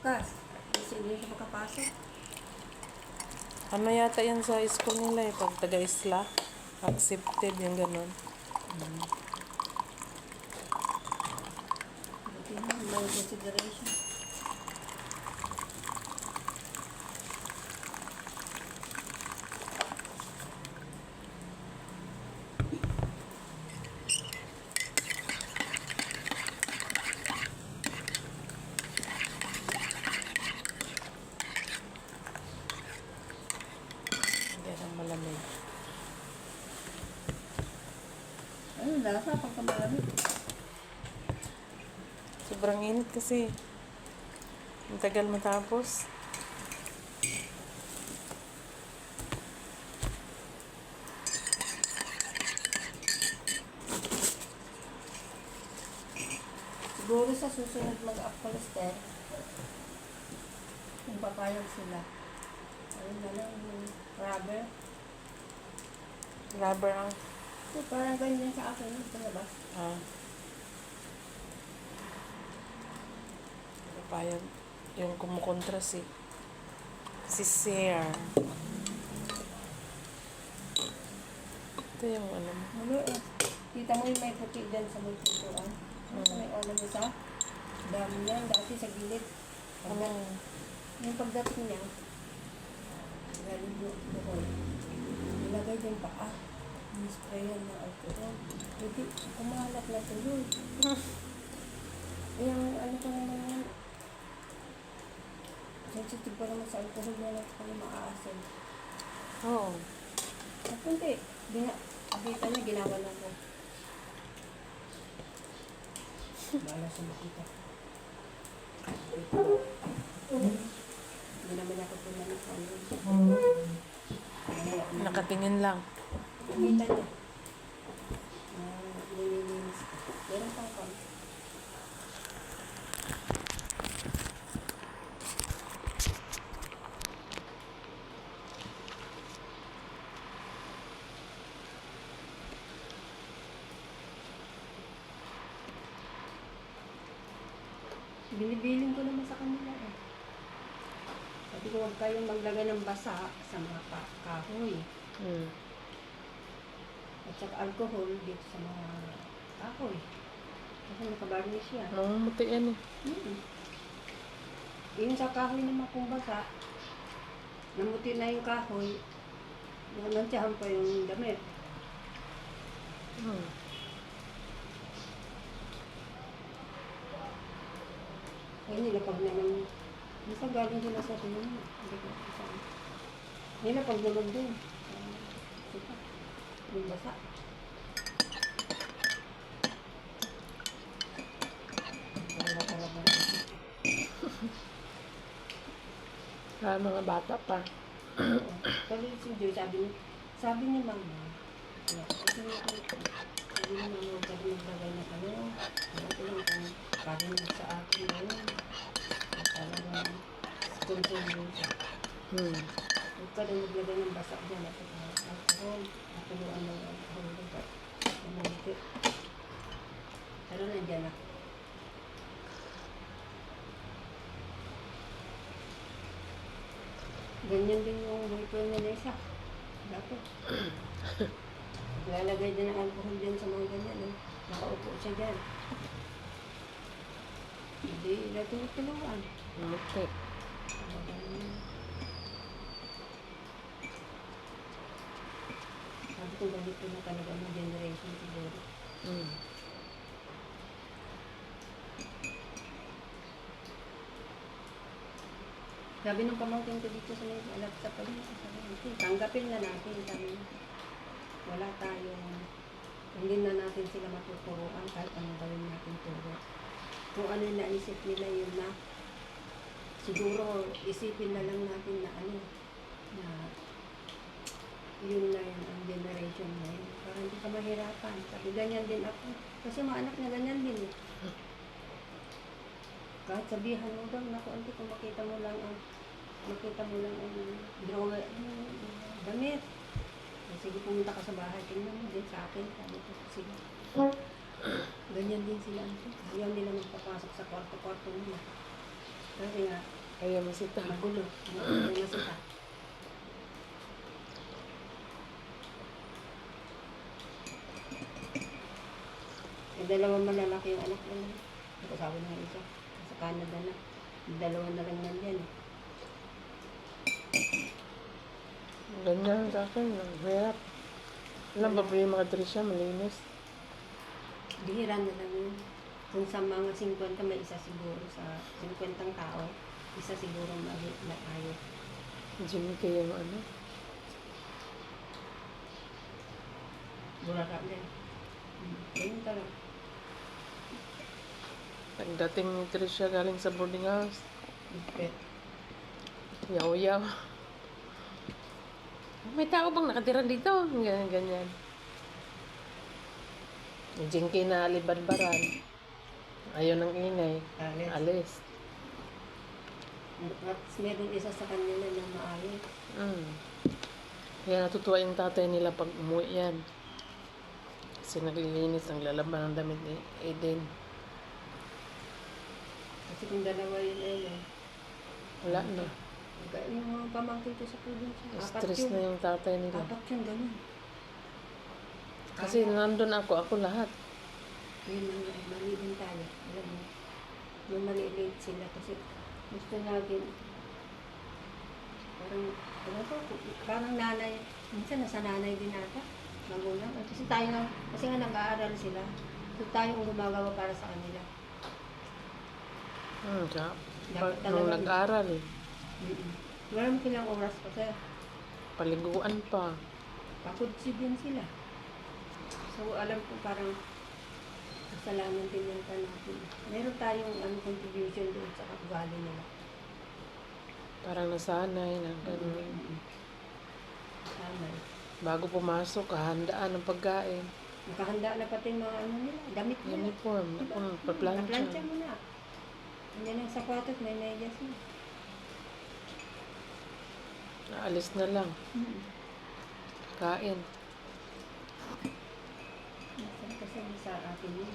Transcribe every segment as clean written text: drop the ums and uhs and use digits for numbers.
bukas. Kasi hindi siya makapasok. Ano yata yan sa school nila eh, pag taga-isla. Accepted yung ganun. Buti na, may consideration. Hindi na malamig. Ano, lasa pagka malamig. Sobrang init kasi. Ang tagal matapos. Siguro sa susunod mag-upholster, kung papayag sila. Ayun na lang, yung rubber. Rubber ang... So, parang ganyan sa akin, yung palabas. Papayag. Yung kumukontra si Sir. Ito yung ano mo. Ano eh, kita mo yung may puti dyan sa may pintuan. Sa may ano mo sa dami yan, dati sa gilid. Yung pagdating niya, galing yung buhol. Nilagay din pa, yung sprayan ng alcohol. Hindi, kumalat na tuloy. Yung ano ko naman yan, sensitive pa naman sa alcohol na lang kung maaasin. Oo. Napunti, abita niya, ginawa lang ko. Bahala siya makita. Hindi naman ako pumalit sa ano. Nakatingin lang. Nakita niya. Nililinis ko. Meron pang kami. Binibiling ko naman sa kanila eh. Sabi ko, huwag kayong maglagay ng basa sa mga kahoy. At saka alcohol dito sa mga kahoy. Kasi nakabarnish yan. Buti yan eh. Yung sa kahoy naman kung basa, namuti na yung kahoy, nanantsahan pa yung damit. Ay, nilapag naman. Basta galing sila sa sinunod. Hindi ko saan. Nilapag naman din. Yung basa. Wala talaga. Mga bata pa. Kasi si Joy, sabi ni Mama, sabi ni Mama, huwag ka rin maglagay na ano, wala ko lang kung parinig sa akin ngayon. Talagang sponsor yun siya. Huwag ka rin maglagay ng basa dyan at alcohol, natuluan ng alcohol. Mamuti. Pero nandiyan na. Ganyan din yung boyfriend na Nessa. Dati. Lalagay din ng alcohol dyan sa mga ganyan. Eh. Nakaupo siya dyan. Hindi, natutulungan. Okay. Sabi ko ganito na talaga ng generation siguro. Sabi nung pamangkin ko dito sa may alat sa pala, tanggapin na natin kami. Wala tayong, hindi na natin sila matuturuan kahit anong gawin natin turo. Kung ano yung naisip nila yun na, siguro isipin na lang natin na ano, na yun na yun ang generation na yun. Para hindi ka mahirapan. Sabi ganyan din ako. Kasi mga anak na ganyan din eh. Kahit sabihan mo daw, naku, auntie, kung makita mo lang ang drawer, damit. Sige, pumunta ka sa bahay, tingnan mo din sa akin. Sabi ko, sige. Ganyan din sila, auntie. Ayaw nila magpapasok sa kwarto-kwarto nila. Kasi nga, Ayaw masita. Magulo. Magulo na sila. Yung dalawang malalaki yung anak ko. Nakasawa na yung isa. Sa Canada na. Yung dalawa na lang nandyan. Ganyan sa akin. Ang hirap. Alam ba po yung mga dress siya, malinis. Bihira na lang yun. Kung sa mga 50, may isa siguro. Sa 50 tao, isa siguro ayos. Jimmy kayo yung ano. Buraka din. Ganyan talaga. Pagdating ni Tricia galing sa boarding house, Pet. yaw-yaw. May tao bang nakatira dito? Ganyan, ganyan. Yung Jinky na alibadbaran. Ayaw ng ingay. Alis. Alis. At meron isa sa kanila na maayos. Kaya natutuwa yung tatay nila pag umuwi yan. Kasi naglilinis, naglalaban ng damit ni Eden. Kasi kung dalawa yun Wala na. yung mga pamangkin ko sa probinsya. Stress na yung tatay nila. Apat yung ganun. Kasi nandun ako lahat. Yun ang mali din tayo. Alam mo, yung mali-late sila kasi gusto natin parang nanay, minsan nasa nanay din nata, magulang. Kasi nga nag-aaral sila. So tayo ang gumagawa para sa kanila. Kaya, Dapat nung talaga- nag-aral, Wala mo silang oras kasi paliguan pa. pakutsi din sila. So alam ko parang kasalanan din yung natin. Meron tayong contribution doon sa ugali nila. Parang nasanay na ganun. Tama. Bago pumasok, kahandaan ng pagkain. Nakahanda na pati yung mga nila, damit nila. Uniform, paplansya. Paplansya mo na. Yan ang sapatos, may medyas na. Naalis na lang. Kain. Nasaan kasi sa atin yun.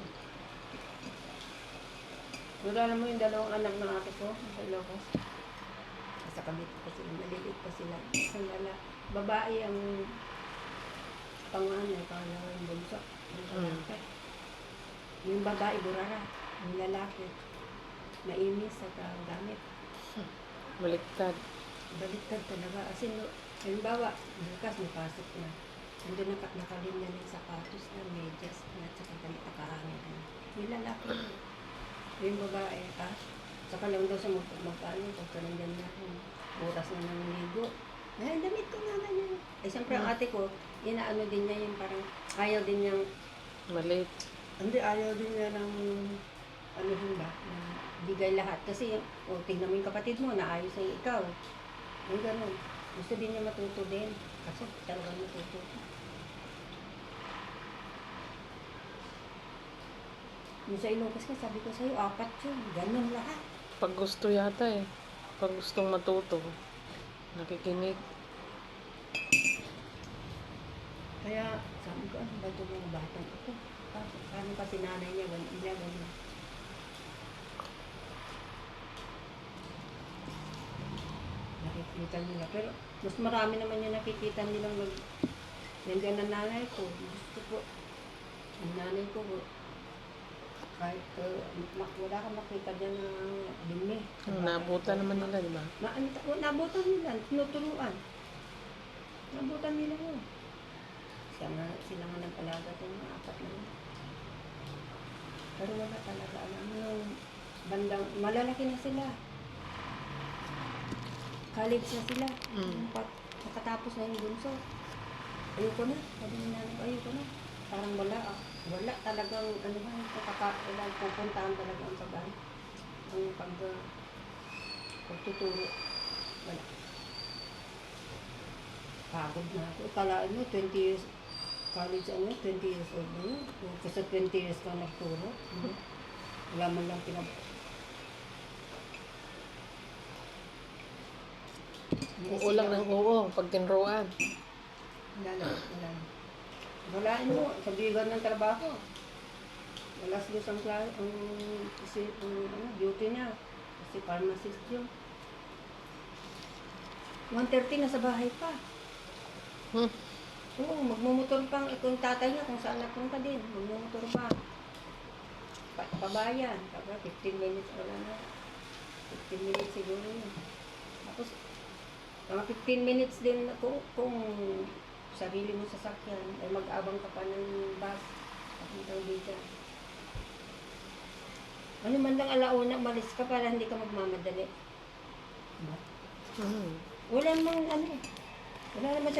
Wala mo yung dalawang anak ng ate ko sa Ilocos. Sa kabit pa sila, maliit pa sila. Isang babae ang panganay, pangalawa yung bunso. Yung lalaki. Yung babae, burara. Yung lalaki, naimis sa gamit. Baliktad. Baliktad talaga. Kasi halimbawa, bukas may pasok na. Nandun nakalinya na yung sapatos na, medyas na, at saka damit nakahangin na. Yung lalaki na. Yung babae, saka lang daw siya magpaano, pagka nandyan na, oras na ng ligo. Ay, damit ko nga ganyan. Eh, siyempre ang ate ko, inaano din niya yung parang, ayaw din niyang, Maliit. hindi, ayaw din niya ng, ano yun ba, na bigay lahat. Kasi, tignan mo yung kapatid mo, naayos na ikaw. Yung ganun. Gusto din niya matuto din. Kasi talagang matuto. Yung sa Ilocos ka, sabi ko sa'yo, 4 yun. Ganun lahat. Pag gusto yata eh. Pag gustong matuto, nakikinig. Kaya, sabi ko, ano ba ito mga batang ito? Paano kasi nanay niya, ganun. Nakikita nila. Pero, mas marami naman yung nakikita nilang nandiyan ang nanay ko. Gusto ko, ang nanay ko, kahit wala kang makita dyan na dumi. Naabutan naman nila, di ba? Nabutan nila, tinuturuan. Nabutan nila yun. Sila nga ng palaga itong mga 4 na yun. Pero wala talaga. Alam mo yung bandang, malalaki na sila. College na sila. Nakatapos na yung bunso. Ayoko na. Sabi ni nanay ko, ayoko na. Parang wala wala talagang walang pupuntahan talaga ang pag-ano. Ang pagtuturo. Wala. Pagod na ako. Kalaan mo, 20 years, college 20 years old na yun. Kasi 20 years ka nagturo. Wala man lang Oo lang ng oo, pag tinruan. Wala. Wala mo, sabihan ng trabaho. Alas 2 ang duty niya. Kasi pharmacist yun. 1:30 nasa bahay pa. Hmm. Oo, magmumotor pa kung tatay niya kung saan napunta din. Magmumotor pa. Pabayan. Tapos 15 minutes wala na. 15 minutes siguro yun. Tapos, mga 15 minutes din kung sarili mo sasakyan, ay mag-abang ka pa ng bus. Papuntang dito. Ano man lang alauna, malis ka para hindi ka magmamadali. Hmm. Wala namang ano. Wala naman siya